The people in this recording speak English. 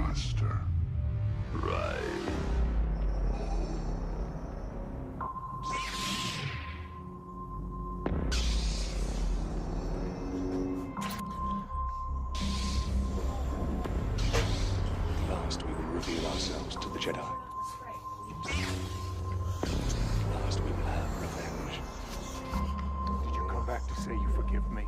Master. Right. At last we will reveal ourselves to the Jedi. At last we will have revenge. Did you come back to say you forgive me?